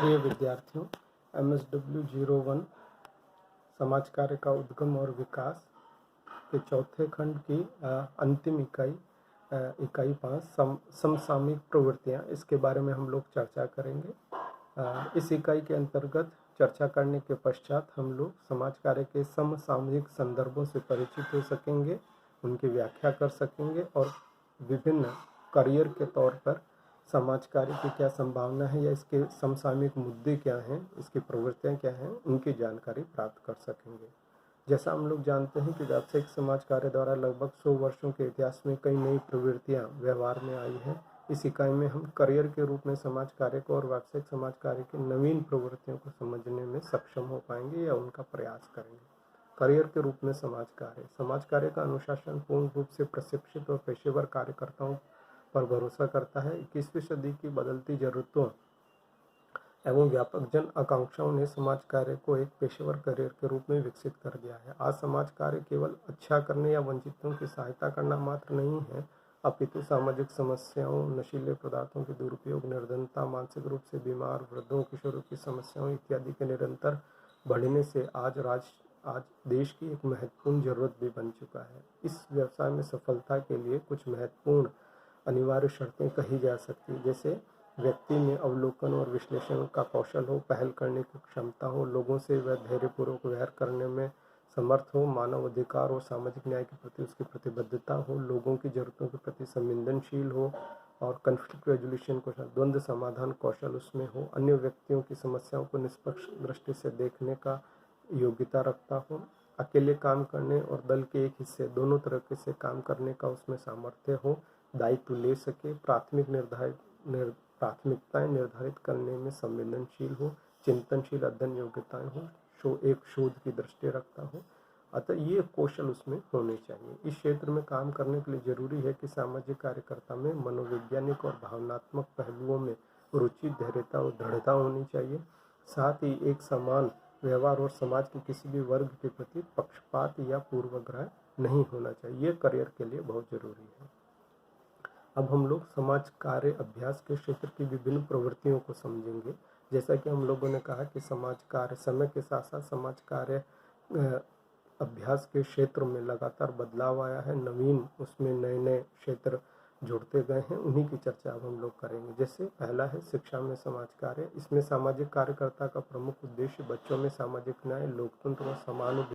प्रिय विद्यार्थियों, MSW01 समाज कार्य का उद्गम और विकास के चौथे खंड की अंतिम इकाई 5 समसामयिक प्रवृत्तियाँ, इसके बारे में हम लोग चर्चा करेंगे। इस इकाई के अंतर्गत चर्चा करने के पश्चात हम लोग समाज कार्य के समसामयिक संदर्भों से परिचित हो सकेंगे, उनकी व्याख्या कर सकेंगे और विभिन्न करियर के तौर पर समाज कार्य की क्या संभावना है या इसके समसामयिक मुद्दे क्या हैं, इसकी प्रवृत्तियाँ क्या हैं, उनकी जानकारी प्राप्त कर सकेंगे। जैसा हम लोग जानते हैं कि व्यावसायिक समाज कार्य द्वारा लगभग 100 वर्षों के इतिहास में कई नई प्रवृत्तियाँ व्यवहार में आई हैं। इस इकाई में हम करियर के रूप में समाज कार्य को और व्यावसायिक समाज कार्य की नवीन प्रवृत्तियों को समझने में सक्षम हो पाएंगे या उनका प्रयास करेंगे। करियर के रूप में समाज कार्य का अनुशासन पूर्ण रूप से प्रशिक्षित और पेशेवर कार्यकर्ताओं पर भरोसा करता है। 21वीं सदी की बदलती जरूरतों एवं व्यापक जन आकांक्षाओं ने समाज कार्य को एक पेशेवर करियर के रूप में विकसित कर दिया है। आज समाज कार्य केवल अच्छा करने या वंचितों की सहायता करना मात्र नहीं है, अपितु सामाजिक समस्याओं, नशीले पदार्थों के दुरुपयोग, निर्धनता, मानसिक रूप से बीमार, वृद्धों, किशोरों की समस्याओं इत्यादि के निरंतर बढ़ने से आज देश की एक महत्वपूर्ण जरूरत भी बन चुका है। इस व्यवसाय में सफलता के लिए कुछ महत्वपूर्ण अनिवार्य शर्तें कही जा सकती है, जैसे व्यक्ति में अवलोकन और विश्लेषण का कौशल हो, पहल करने की क्षमता हो, लोगों से वह धैर्यपूर्वक व्यवहार करने में समर्थ हो, मानव अधिकार और सामाजिक न्याय के प्रति उसकी प्रतिबद्धता हो, लोगों की जरूरतों के प्रति संवेदनशील हो और कन्फ्लिक्ट रेजोल्यूशन कौशल, द्वंद्व समाधान कौशल उसमें हो, अन्य व्यक्तियों की समस्याओं को निष्पक्ष दृष्टि से देखने का योग्यता रखता हो, अकेले काम करने और दल के एक हिस्से दोनों तरह से काम करने का उसमें सामर्थ्य हो, दायित्व ले सके, प्राथमिकताएं निर्धारित करने में संवेदनशील हो, चिंतनशील अध्ययन योग्यताएं हो, एक शोध की दृष्टि रखता हो। अतः ये कौशल उसमें होने चाहिए। इस क्षेत्र में काम करने के लिए जरूरी है कि सामाजिक कार्यकर्ता में मनोवैज्ञानिक और भावनात्मक पहलुओं में रुचि, धैर्यता और दृढ़ता होनी चाहिए। साथ ही एक समान व्यवहार और समाज के किसी भी वर्ग के प्रति पक्षपात या पूर्वाग्रह नहीं होना चाहिए। ये करियर के लिए बहुत जरूरी है। अब हम लोग समाज कार्य अभ्यास के क्षेत्र की विभिन्न प्रवृत्तियों को समझेंगे। जैसा कि हम लोगों ने कहा कि समाज कार्य समय के साथ साथ समाज कार्य अभ्यास के क्षेत्र में लगातार बदलाव आया है, नवीन उसमें नए नए क्षेत्र जुड़ते गए हैं, उन्हीं की चर्चा अब हम लोग करेंगे। जैसे पहला है शिक्षा में समाज कार्य। इसमें सामाजिक कार्यकर्ता का प्रमुख उद्देश्य बच्चों में सामाजिक न्याय, लोकतंत्र और समानुपाती